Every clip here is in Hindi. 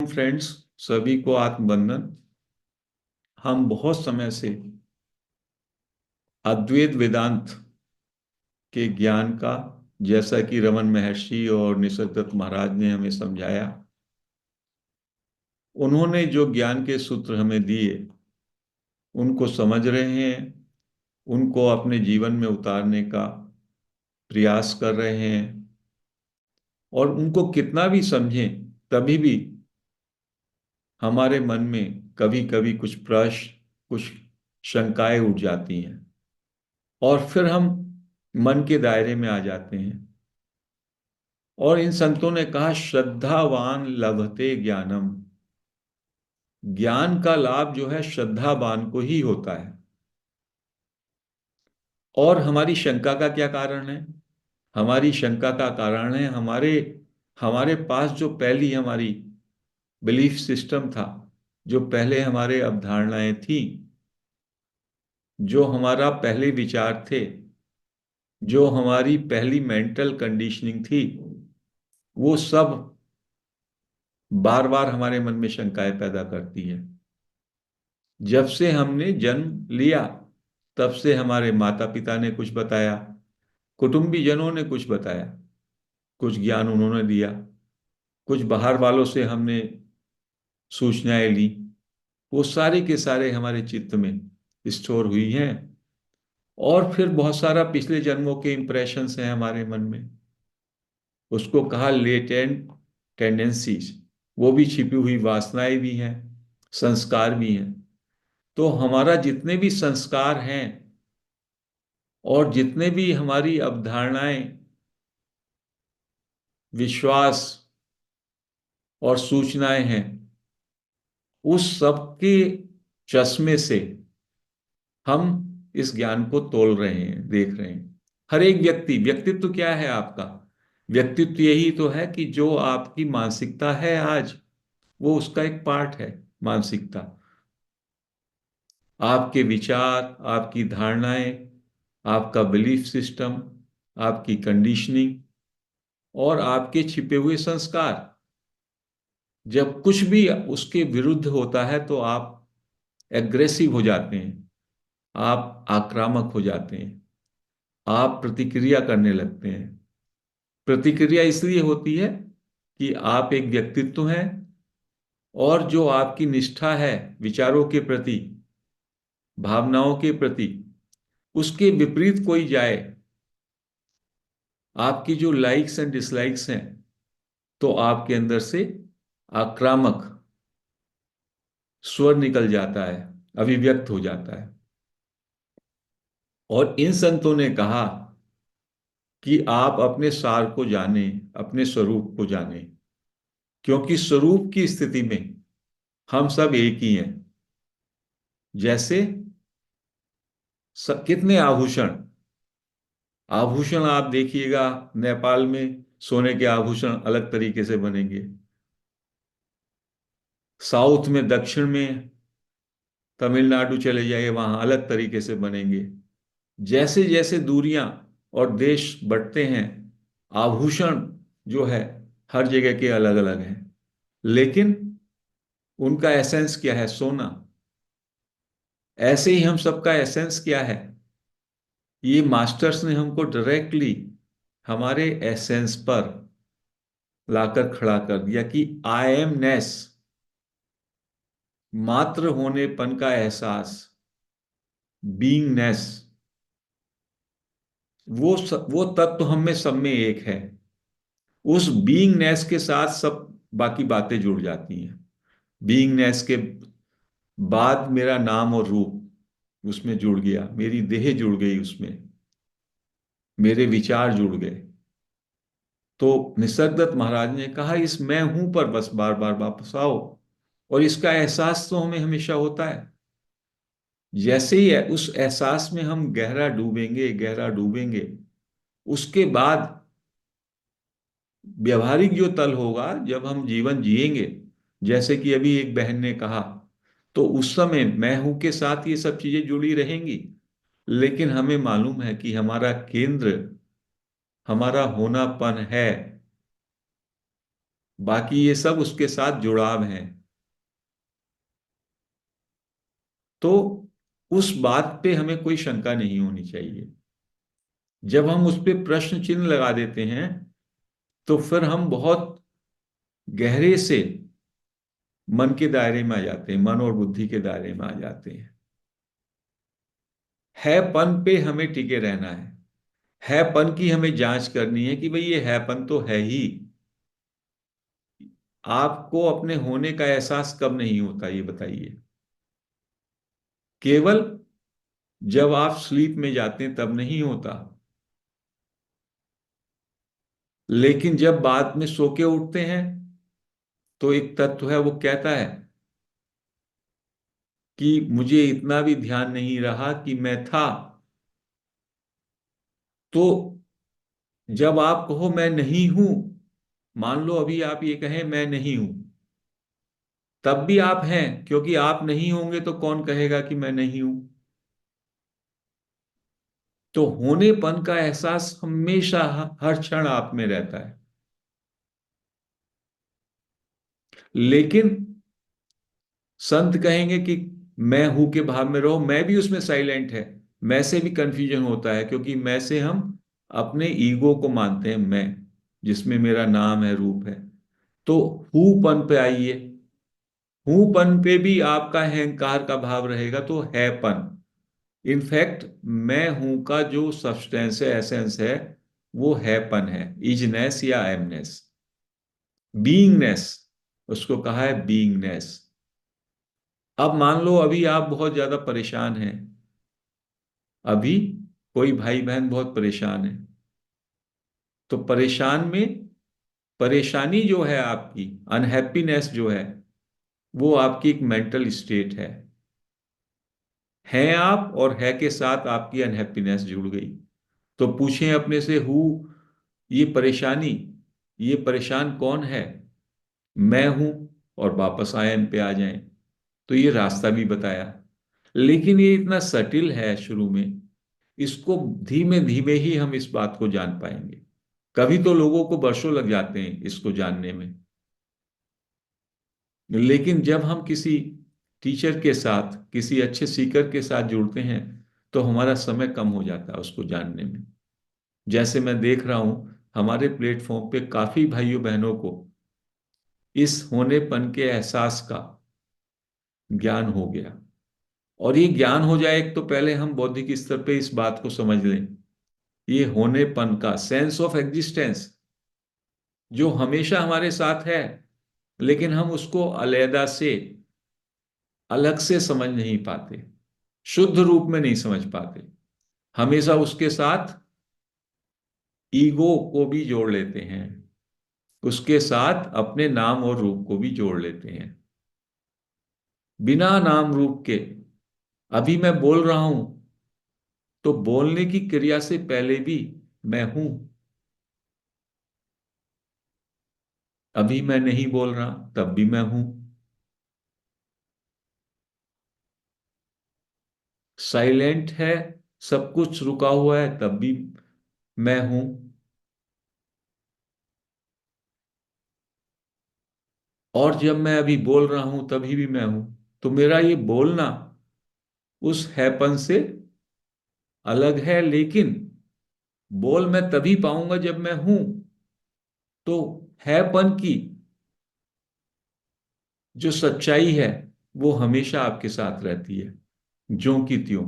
फ्रेंड्स, सभी को आत्मबंधन। हम बहुत समय से अद्वैत वेदांत के ज्ञान का, जैसा कि रमन महर्षि और निसर्गदत्त महाराज ने हमें समझाया, उन्होंने जो ज्ञान के सूत्र हमें दिए उनको समझ रहे हैं, उनको अपने जीवन में उतारने का प्रयास कर रहे हैं। और उनको कितना भी समझें, तभी भी हमारे मन में कभी कभी कुछ प्रश्न, कुछ शंकाएं उठ जाती हैं और फिर हम मन के दायरे में आ जाते हैं। और इन संतों ने कहा, श्रद्धावान लभते ज्ञानम। ज्ञान का लाभ जो है श्रद्धावान को ही होता है। और हमारी शंका का क्या कारण है? हमारी शंका का कारण है हमारे हमारे पास जो पहली हमारी बिलीफ सिस्टम था, जो पहले हमारे अवधारणाएं थी, जो हमारा पहले विचार थे, जो हमारी पहली मेंटल कंडीशनिंग थी, वो सब बार बार हमारे मन में शंकाएं पैदा करती है। जब से हमने जन्म लिया, तब से हमारे माता पिता ने कुछ बताया, कुटुंबी जनों ने कुछ बताया, कुछ ज्ञान उन्होंने दिया, कुछ बाहर वालों से हमने सूचनाएं ली। वो सारे के सारे हमारे चित्त में स्टोर हुई हैं। और फिर बहुत सारा पिछले जन्मों के इंप्रेशंस हैं हमारे मन में। उसको कहा लेटेंट टेंडेंसीज। वो भी छिपी हुई वासनाएं भी हैं, संस्कार भी हैं। तो हमारा जितने भी संस्कार हैं और जितने भी हमारी अवधारणाएं, विश्वास और सूचनाएं हैं, उस सब के चश्मे से हम इस ज्ञान को तोल रहे हैं, देख रहे हैं। हर एक व्यक्तित्व क्या है आपका? व्यक्तित्व यही तो है कि जो आपकी मानसिकता है आज, वो उसका एक पार्ट है। मानसिकता, आपके विचार, आपकी धारणाएं, आपका बिलीफ सिस्टम, आपकी कंडीशनिंग और आपके छिपे हुए संस्कार। जब कुछ भी उसके विरुद्ध होता है तो आप एग्रेसिव हो जाते हैं, आप आक्रामक हो जाते हैं, आप प्रतिक्रिया करने लगते हैं। प्रतिक्रिया इसलिए होती है कि आप एक व्यक्तित्व हैं और जो आपकी निष्ठा है विचारों के प्रति, भावनाओं के प्रति, उसके विपरीत कोई जाए, आपकी जो लाइक्स एंड डिसलाइक्स हैं, तो आपके अंदर से आक्रामक स्वर निकल जाता है, अभिव्यक्त हो जाता है। और इन संतों ने कहा कि आप अपने सार को जाने, अपने स्वरूप को जाने, क्योंकि स्वरूप की स्थिति में हम सब एक ही हैं। जैसे कितने आभूषण आभूषण आप देखिएगा, नेपाल में सोने के आभूषण अलग तरीके से बनेंगे, साउथ में, दक्षिण में, तमिलनाडु चले जाइए, वहां अलग तरीके से बनेंगे। जैसे जैसे दूरियां और देश बढ़ते हैं, आभूषण जो है हर जगह के अलग अलग हैं, लेकिन उनका एसेंस क्या है? सोना। ऐसे ही हम सबका एसेंस क्या है? ये मास्टर्स ने हमको डायरेक्टली हमारे एसेंस पर लाकर खड़ा कर दिया कि आई एम नेस, मात्र होनेपन का एहसास, बीइंगनेस। वो तत्व हम में सब में एक है। उस बीइंगनेस के साथ सब बाकी बातें जुड़ जाती हैं। बीइंगनेस के बाद मेरा नाम और रूप उसमें जुड़ गया, मेरी देह जुड़ गई उसमें, मेरे विचार जुड़ गए। तो निसर्गदत्त महाराज ने कहा, इस मैं हूं पर बस बार बार वापस आओ। और इसका एहसास तो हमें हमेशा होता है। जैसे ही है उस एहसास में हम गहरा डूबेंगे, गहरा डूबेंगे, उसके बाद व्यवहारिक जो तल होगा, जब हम जीवन जिएंगे, जैसे कि अभी एक बहन ने कहा, तो उस समय मैं हूं के साथ ये सब चीजें जुड़ी रहेंगी। लेकिन हमें मालूम है कि हमारा केंद्र, हमारा होनापन है बाकी ये सब उसके साथ जुड़ाव हैं। तो उस बात पे हमें कोई शंका नहीं होनी चाहिए। जब हम उस पे प्रश्न चिन्ह लगा देते हैं तो फिर हम बहुत गहरे से मन के दायरे में आ जाते हैं, मन और बुद्धि के दायरे में आ जाते हैं। हैपन पे हमें टिके रहना है पन की हमें जांच करनी है कि भाई ये हैपन तो है ही। आपको अपने होने का एहसास कब नहीं होता ये बताइए? केवल जब आप स्लीप में जाते हैं तब नहीं होता। लेकिन जब बाद में सो के उठते हैं तो एक तत्व है, वो कहता है कि मुझे इतना भी ध्यान नहीं रहा कि मैं था। तो जब आप कहो मैं नहीं हूं, मान लो अभी आप ये कहें मैं नहीं हूं, तब भी आप हैं, क्योंकि आप नहीं होंगे तो कौन कहेगा कि मैं नहीं हूं। तो होनेपन का एहसास हमेशा हर क्षण आप में रहता है। लेकिन संत कहेंगे कि मैं हूं के भाव में रहो, मैं भी उसमें साइलेंट है। मैं से भी कंफ्यूजन होता है, क्योंकि मैं से हम अपने ईगो को मानते हैं, मैं जिसमें मेरा नाम है, रूप है। तो हूपन पे आइए। हूपन पे भी आपका अहंकार का भाव रहेगा तो हैपन। इनफैक्ट मैं हूं का जो सब्सटेंस है, एसेंस है, वो हैपन है, इजनेस या एमनेस, बीइंगनेस। उसको कहा है बीइंगनेस। अब मान लो अभी आप बहुत ज्यादा परेशान हैं, अभी कोई भाई बहन बहुत परेशान है, तो परेशान में परेशानी जो है आपकी, अनहैप्पीनेस जो है, वो आपकी एक मेंटल स्टेट है। हैं आप, और है के साथ आपकी अनहैप्पीनेस जुड़ गई। तो पूछें अपने से, हु ये परेशानी, ये परेशान कौन है? मैं हूं। और वापस आयन पे आ जाएं। तो ये रास्ता भी बताया। लेकिन ये इतना सटिल है शुरू में, इसको धीमे धीमे ही हम इस बात को जान पाएंगे। कभी तो लोगों को वर्षों लग जाते हैं इसको जानने में। लेकिन जब हम किसी टीचर के साथ, किसी अच्छे सीकर के साथ जुड़ते हैं, तो हमारा समय कम हो जाता है उसको जानने में। जैसे मैं देख रहा हूं, हमारे प्लेटफॉर्म पे काफी भाइयों बहनों को इस होनेपन के एहसास का ज्ञान हो गया। और ये ज्ञान हो जाए, एक तो पहले हम बौद्धिक स्तर पे इस बात को समझ लें, ये होनेपन का सेंस ऑफ एग्जिस्टेंस जो हमेशा हमारे साथ है, लेकिन हम उसको अलैदा से, अलग से समझ नहीं पाते, शुद्ध रूप में नहीं समझ पाते। हमेशा उसके साथ ईगो को भी जोड़ लेते हैं, उसके साथ अपने नाम और रूप को भी जोड़ लेते हैं। बिना नाम रूप के अभी मैं बोल रहा हूं, तो बोलने की क्रिया से पहले भी मैं हूं। अभी मैं नहीं बोल रहा, तब भी मैं हूं। साइलेंट है, सब कुछ रुका हुआ है, तब भी मैं हूं। और जब मैं अभी बोल रहा हूं तभी भी मैं हूं। तो मेरा ये बोलना उस हैपन से अलग है, लेकिन बोल मैं तभी पाऊंगा जब मैं हूं। तो हैपन की जो सच्चाई है, वो हमेशा आपके साथ रहती है, ज्यों की त्यों।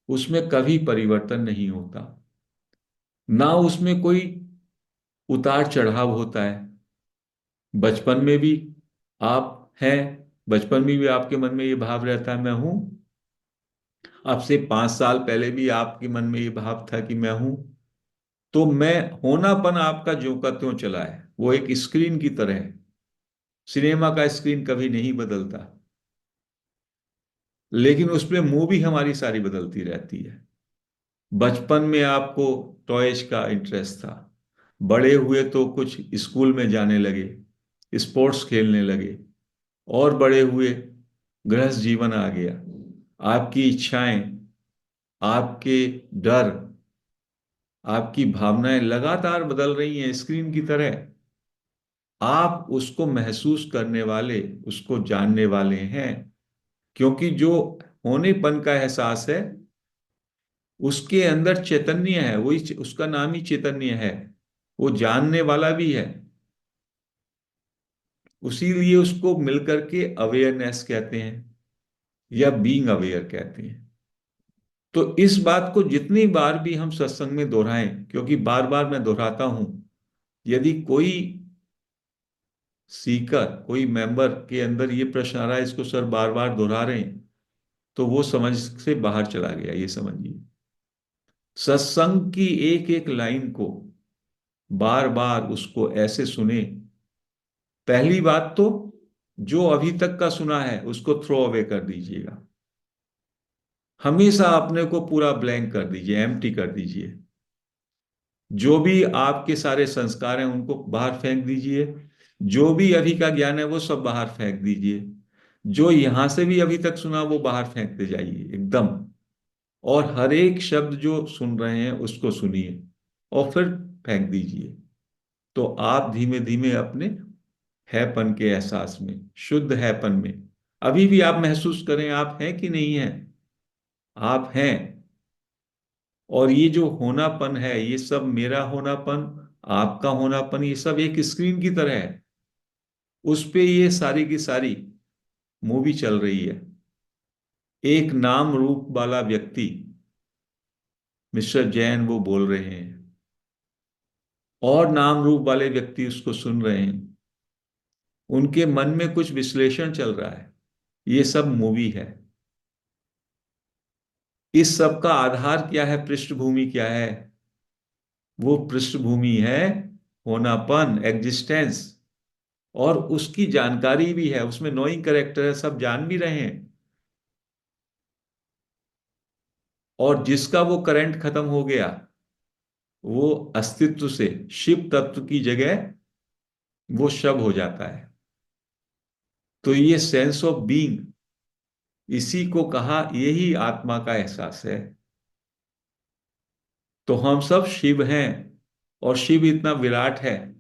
उसमें कभी परिवर्तन नहीं होता, ना उसमें कोई उतार चढ़ाव होता है। बचपन में भी आप हैं, बचपन में भी आपके मन में ये भाव रहता है मैं हूं। अब से 5 साल पहले भी आपके मन में ये भाव था कि मैं हूं। तो मैं होनापन आपका ज्यों का त्यों चला है, वो एक स्क्रीन की तरह है। सिनेमा का स्क्रीन कभी नहीं बदलता, लेकिन उसमें मूवी हमारी सारी बदलती रहती है। बचपन में आपको टॉयज का इंटरेस्ट था, बड़े हुए तो कुछ स्कूल में जाने लगे, स्पोर्ट्स खेलने लगे, और बड़े हुए गृहस्थ जीवन आ गया। आपकी इच्छाएं, आपके डर, आपकी भावनाएं लगातार बदल रही हैं स्क्रीन की तरह। आप उसको महसूस करने वाले, उसको जानने वाले हैं। क्योंकि जो होनेपन का एहसास है, उसके अंदर चैतन्य है, वही उसका नाम ही चैतन्य है। वो जानने वाला भी है, उसी उसको मिलकर के अवेयरनेस कहते हैं या बीइंग अवेयर कहते हैं। तो इस बात को जितनी बार भी हम सत्संग में दोहराएं, क्योंकि बार बार मैं दोहराता हूं, यदि कोई सीकर, कोई मेंबर के अंदर ये प्रश्न आ रहा है, इसको सर बार बार दोहरा रहे हैं, तो वो समझ से बाहर चला गया, ये समझिए। सत्संग की एक एक लाइन को बार बार उसको ऐसे सुने। पहली बात तो, जो अभी तक का सुना है उसको थ्रो अवे कर दीजिएगा। हमेशा अपने को पूरा ब्लैंक कर दीजिए, एम्प्टी कर दीजिए। जो भी आपके सारे संस्कार हैं उनको बाहर फेंक दीजिए। जो भी अभी का ज्ञान है वो सब बाहर फेंक दीजिए। जो यहां से भी अभी तक सुना वो बाहर फेंकते जाइए एकदम। और हर एक शब्द जो सुन रहे हैं उसको सुनिए और फिर फेंक दीजिए। तो आप धीमे धीमे अपने हैपन के एहसास में, शुद्ध हैपन में, अभी भी आप महसूस करें आप हैं कि नहीं हैं। आप हैं। और ये जो होनापन है, ये सब मेरा होनापन, आपका होनापन, ये सब एक स्क्रीन की तरह है। उस पे ये सारी की सारी मूवी चल रही है। एक नाम रूप वाला व्यक्ति, मिस्टर जैन, वो बोल रहे हैं और नाम रूप वाले व्यक्ति उसको सुन रहे हैं। उनके मन में कुछ विश्लेषण चल रहा है। ये सब मूवी है। इस सब का आधार क्या है, पृष्ठभूमि क्या है? वो पृष्ठभूमि है होनापन, एग्जिस्टेंस। और उसकी जानकारी भी है, उसमें नोइंग करेक्टर है, सब जान भी रहे हैं। और जिसका वो करंट खत्म हो गया, वो अस्तित्व से, शिव तत्व की जगह वो शव हो जाता है। तो ये सेंस ऑफ बीइंग, इसी को कहा, यही आत्मा का एहसास है। तो हम सब शिव हैं। और शिव इतना विराट है।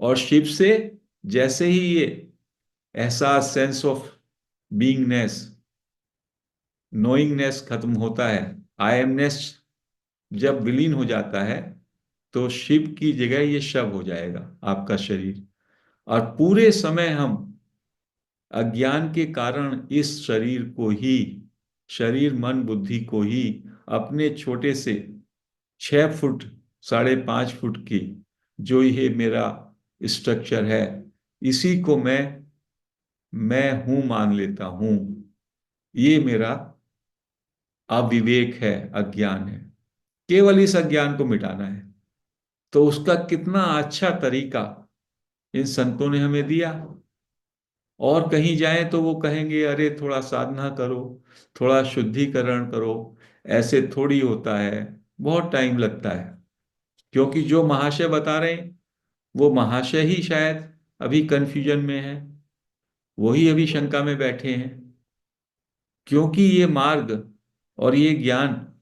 और शिव से जैसे ही ये एहसास, सेंस ऑफ बीइंगनेस, नोइंगनेस खत्म होता है, आई एमनेस जब विलीन हो जाता है, तो शिव की जगह ये शव हो जाएगा, आपका शरीर। और पूरे समय हम अज्ञान के कारण इस शरीर को ही, शरीर मन बुद्धि को ही, अपने छोटे से 6 फुट, 5.5 फुट की जो ये मेरा स्ट्रक्चर है, इसी को मैं हूं मान लेता हूं। ये मेरा अविवेक है, अज्ञान है। केवल इस अज्ञान को मिटाना है। तो उसका कितना अच्छा तरीका इन संतों ने हमें दिया। और कहीं जाएं तो वो कहेंगे अरे थोड़ा साधना करो, थोड़ा शुद्धिकरण करो। ऐसे थोड़ी होता है, बहुत टाइम लगता है। क्योंकि जो महाशय बता रहे हैं, वो महाशय ही शायद अभी कंफ्यूजन में है, वही अभी शंका में बैठे हैं। क्योंकि ये मार्ग और ये ज्ञान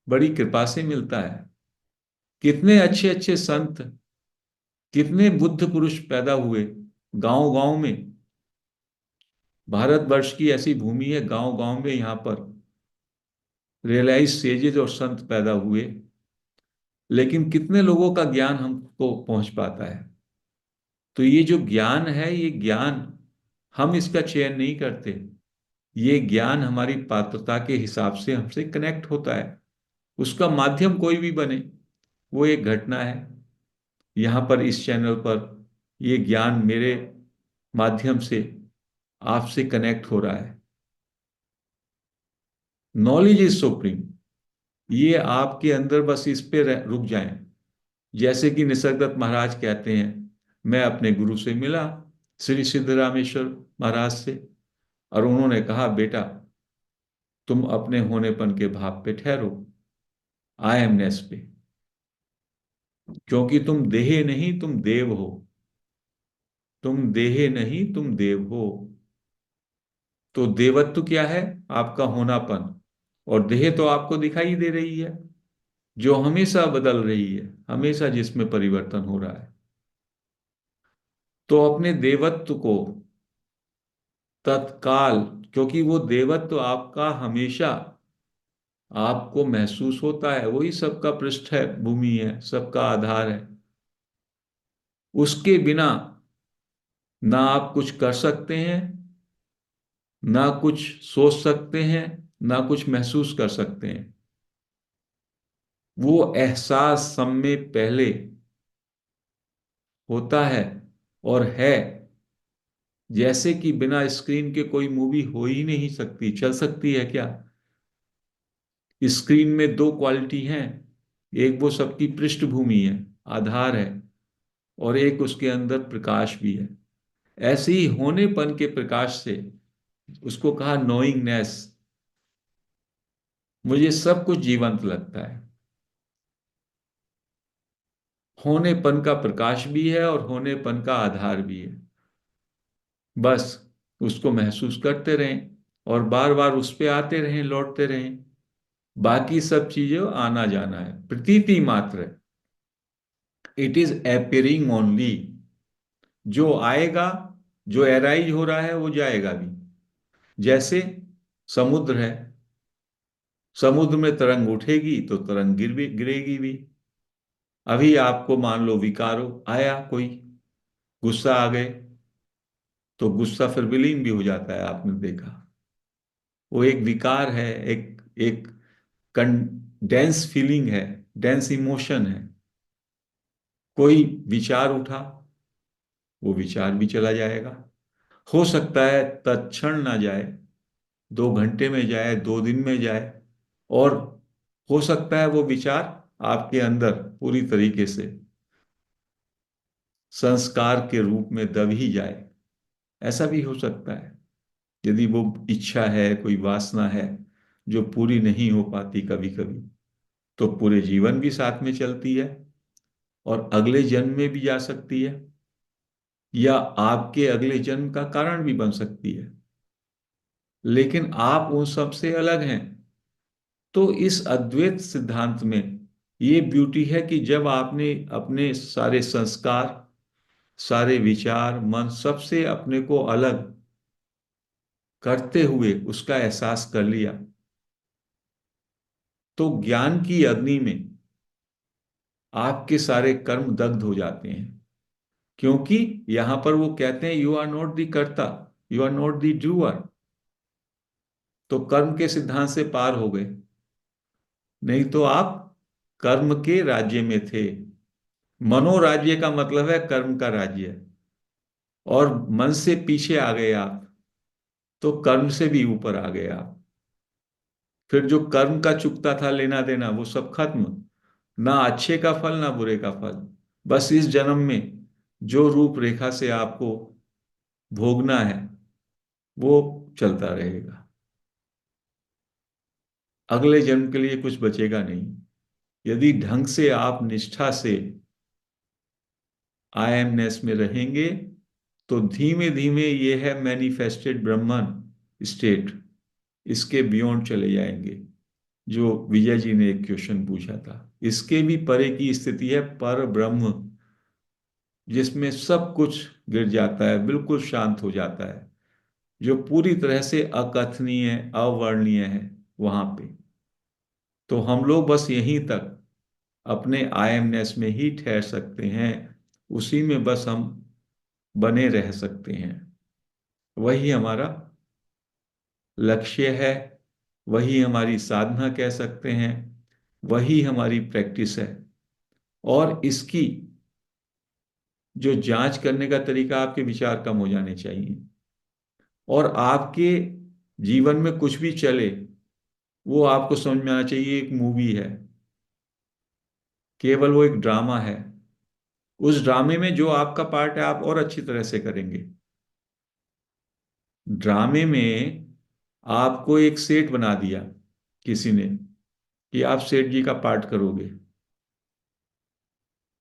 बड़ी कृपा से मिलता है। कितने अच्छे अच्छे संत, कितने बुद्ध पुरुष पैदा हुए गांव गांव में। भारतवर्ष की ऐसी भूमि है, गांव गांव में यहां पर रियलाइज सेजेस और संत पैदा हुए। लेकिन कितने लोगों का ज्ञान हमको पहुंच पाता है? तो ये जो ज्ञान है, ये ज्ञान हम इसका चयन नहीं करते। ये ज्ञान हमारी पात्रता के हिसाब से हमसे कनेक्ट होता है। उसका माध्यम कोई भी बने, वो एक घटना है। यहाँ पर इस चैनल पर ये ज्ञान मेरे माध्यम से आपसे कनेक्ट हो रहा है। Knowledge is supreme. ये आपके अंदर बस इस पे रुक जाएं। जैसे कि निसर्गदत्त महाराज कहते हैं, मैं अपने गुरु से मिला, श्री सिद्धरामेश्वर महाराज से, और उन्होंने कहा बेटा तुम अपने होनेपन के भाव पे ठहरो, आई एमनेस पे। क्योंकि तुम देह नहीं, तुम देव हो। तुम देह नहीं, तुम देव हो। तो देवत्व क्या है? आपका होनापन। और देह तो आपको दिखाई दे रही है, जो हमेशा बदल रही है, हमेशा जिसमें परिवर्तन हो रहा है। तो अपने देवत्व को तत्काल, क्योंकि वो देवत्व आपका हमेशा आपको महसूस होता है, वही सबका पृष्ठ है, भूमि है, सबका आधार है। उसके बिना ना आप कुछ कर सकते हैं, ना कुछ सोच सकते हैं, ना कुछ महसूस कर सकते हैं। वो एहसास सब में पहले होता है और है। जैसे कि बिना स्क्रीन के कोई मूवी हो ही नहीं सकती, चल सकती है क्या? स्क्रीन में दो क्वालिटी हैं, एक वो सबकी पृष्ठभूमि है, आधार है, और एक उसके अंदर प्रकाश भी है। ऐसे ही होनेपन के प्रकाश से, उसको कहा नोइंगनेस, मुझे सब कुछ जीवंत लगता है। होनेपन का प्रकाश भी है और होनेपन का आधार भी है। बस उसको महसूस करते रहें और बार बार उस पे आते रहें, लौटते रहें। बाकी सब चीजें आना जाना है, प्रतीति मात्र है। It is appearing only. जो आएगा, जो एराइज हो रहा है, वो जाएगा भी। जैसे समुद्र है, समुद्र में तरंग उठेगी तो तरंग गिरेगी भी। अभी आपको मान लो विकार आया, कोई गुस्सा आ गए, तो गुस्सा फिर विलीन भी हो जाता है, आपने देखा। वो एक विकार है, एक एक डेंस फीलिंग है, डेंस इमोशन है। कोई विचार उठा, वो विचार भी चला जाएगा। हो सकता है तत्क्षण ना जाए, 2 घंटे में जाए, 2 दिन में जाए, और हो सकता है वो विचार आपके अंदर पूरी तरीके से संस्कार के रूप में दब ही जाए। ऐसा भी हो सकता है, यदि वो इच्छा है, कोई वासना है जो पूरी नहीं हो पाती कभी कभी, तो पूरे जीवन भी साथ में चलती है और अगले जन्म में भी जा सकती है, या आपके अगले जन्म का कारण भी बन सकती है। लेकिन आप उन सब से अलग हैं। तो इस अद्वैत सिद्धांत में ये ब्यूटी है कि जब आपने अपने सारे संस्कार, सारे विचार, मन, सबसे अपने को अलग करते हुए उसका एहसास कर लिया, तो ज्ञान की अग्नि में आपके सारे कर्म दग्ध हो जाते हैं। क्योंकि यहां पर वो कहते हैं यू आर नॉट द कर्ता, you are not the doer. तो कर्म के सिद्धांत से पार हो गए, नहीं तो आप कर्म के राज्य में थे। मनोराज्य का मतलब है कर्म का राज्य, और मन से पीछे आ गए आप, तो कर्म से भी ऊपर आ गए आप। फिर जो कर्म का चुकता था लेना देना, वो सब खत्म। ना अच्छे का फल, ना बुरे का फल। बस इस जन्म में जो रूप रेखा से आपको भोगना है, वो चलता रहेगा। अगले जन्म के लिए कुछ बचेगा नहीं। यदि ढंग से आप निष्ठा से आई एमनेस में रहेंगे, तो धीमे धीमे ये है मैनिफेस्टेड ब्रह्मन स्टेट, इसके बियॉन्ड चले जाएंगे। जो विजय जी ने एक क्वेश्चन पूछा था, इसके भी परे की स्थिति है पर ब्रह्म, जिसमें सब कुछ गिर जाता है, बिल्कुल शांत हो जाता है, जो पूरी तरह से अकथनीय, अवर्णनीय है वहां पे। तो हम लोग बस यहीं तक अपने आईएमनेस में ही ठहर सकते हैं, उसी में बस हम बने रह सकते हैं। वही हमारा लक्ष्य है, वही हमारी साधना कह सकते हैं, वही हमारी प्रैक्टिस है। और इसकी जो जांच करने का तरीका, आपके विचार कम हो जाने चाहिए, और आपके जीवन में कुछ भी चले, वो आपको समझ में आना चाहिए एक मूवी है, केवल वो एक ड्रामा है। उस ड्रामे में जो आपका पार्ट है, आप और अच्छी तरह से करेंगे। ड्रामे में आपको एक सेठ बना दिया किसी ने, कि आप सेठ जी का पार्ट करोगे,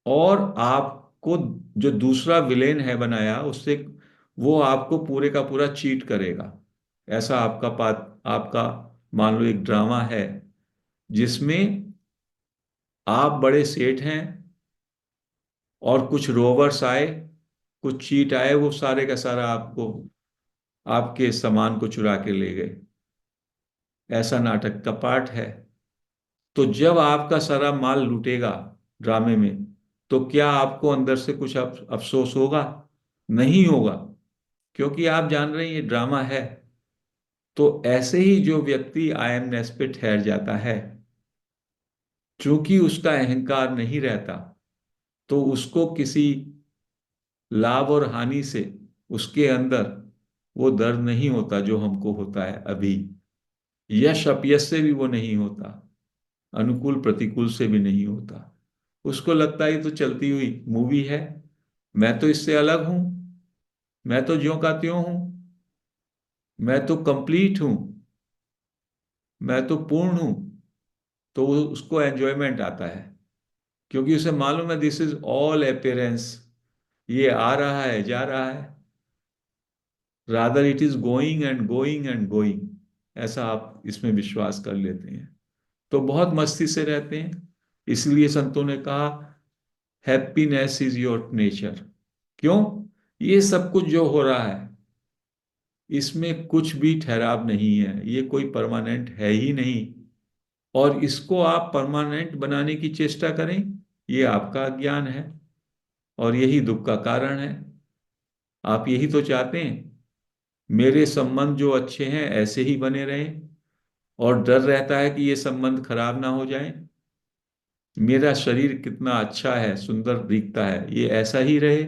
और आपको जो दूसरा विलेन है बनाया उससे, वो आपको पूरे का पूरा चीट करेगा। ऐसा आपका पात आपका मान लो एक ड्रामा है, जिसमें आप बड़े सेठ हैं और कुछ रोवर्स आए, कुछ चीट आए, वो सारे का सारा आपको, आपके सामान को चुरा के ले गए। ऐसा नाटक का पार्ट है। तो जब आपका सारा माल लूटेगा ड्रामे में, तो क्या आपको अंदर से कुछ अफसोस होगा? नहीं होगा, क्योंकि आप जान रहे हैं ये ड्रामा है। तो ऐसे ही जो व्यक्ति आईएमएस पे ठहर जाता है, चूंकि उसका अहंकार नहीं रहता, तो उसको किसी लाभ और हानि से उसके अंदर वो दर्द नहीं होता जो हमको होता है अभी। यश अपयश से भी वो नहीं होता, अनुकूल प्रतिकूल से भी नहीं होता। उसको लगता है ये तो चलती हुई मूवी है, मैं तो इससे अलग हूं, मैं तो ज्यों का त्यों हूं, मैं तो कंप्लीट हूं, मैं तो पूर्ण हूं। तो उसको एंजॉयमेंट आता है, क्योंकि उसे मालूम है दिस इज ऑल अपेयरेंस, ये आ रहा है जा रहा है, rather it is going and going and going. ऐसा आप इसमें विश्वास कर लेते हैं, तो बहुत मस्ती से रहते हैं। इसलिए संतों ने कहा हैप्पीनेस इज योर नेचर। क्यों? ये सब कुछ जो हो रहा है, इसमें कुछ भी ठहराव नहीं है, ये कोई परमानेंट है ही नहीं। और इसको आप परमानेंट बनाने की चेष्टा करें, ये आपका अज्ञान है, और यही दुख का कारण है। आप यही तो चाहते हैं मेरे संबंध जो अच्छे हैं ऐसे ही बने रहें, और डर रहता है कि ये संबंध खराब ना हो जाए। मेरा शरीर कितना अच्छा है, सुंदर दिखता है, ये ऐसा ही रहे,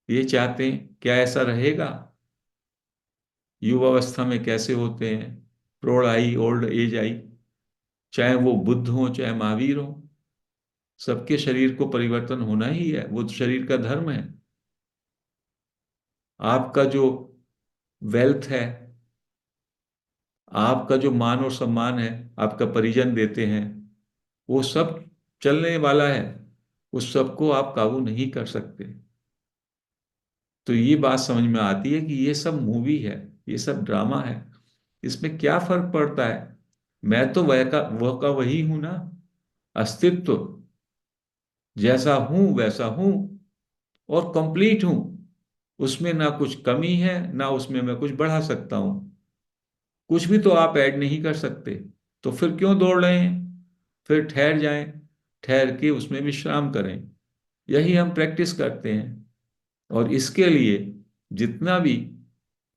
ये चाहते हैं। क्या ऐसा रहेगा? युवावस्था में कैसे होते हैं, प्रौढ़ आई, ओल्ड एज आई, चाहे वो बुद्ध हो चाहे महावीर हो, सबके शरीर को परिवर्तन होना ही है, वो तो शरीर का धर्म है। आपका जो वेल्थ है, आपका जो मान और सम्मान है, आपका परिजन देते हैं, वो सब चलने वाला है, उस सबको आप काबू नहीं कर सकते। तो ये बात समझ में आती है कि ये सब मूवी है, ये सब ड्रामा है, इसमें क्या फर्क पड़ता है? मैं तो वह का वही हूं ना, अस्तित्व जैसा हूं वैसा हूं, और कंप्लीट हूं। उसमें ना कुछ कमी है, ना उसमें मैं कुछ बढ़ा सकता हूं। कुछ भी तो आप ऐड नहीं कर सकते, तो फिर क्यों दौड़ रहे हैं? फिर ठहर जाएं, ठहर के उसमें विश्राम करें। यही हम प्रैक्टिस करते हैं। और इसके लिए जितना भी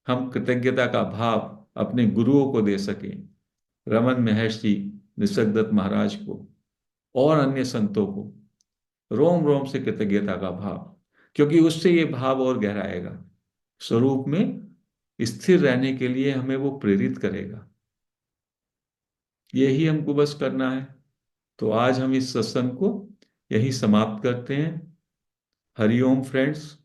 हम कृतज्ञता का भाव अपने गुरुओं को दे सकें, रमन महर्षि, निसर्गदत्त महाराज को और अन्य संतों को, रोम रोम से कृतज्ञता का भाव, क्योंकि उससे ये भाव और गहराएगा, स्वरूप में स्थिर रहने के लिए हमें वो प्रेरित करेगा। यही हमको बस करना है। तो आज हम इस सत्संग को यही समाप्त करते हैं। हरिओम फ्रेंड्स।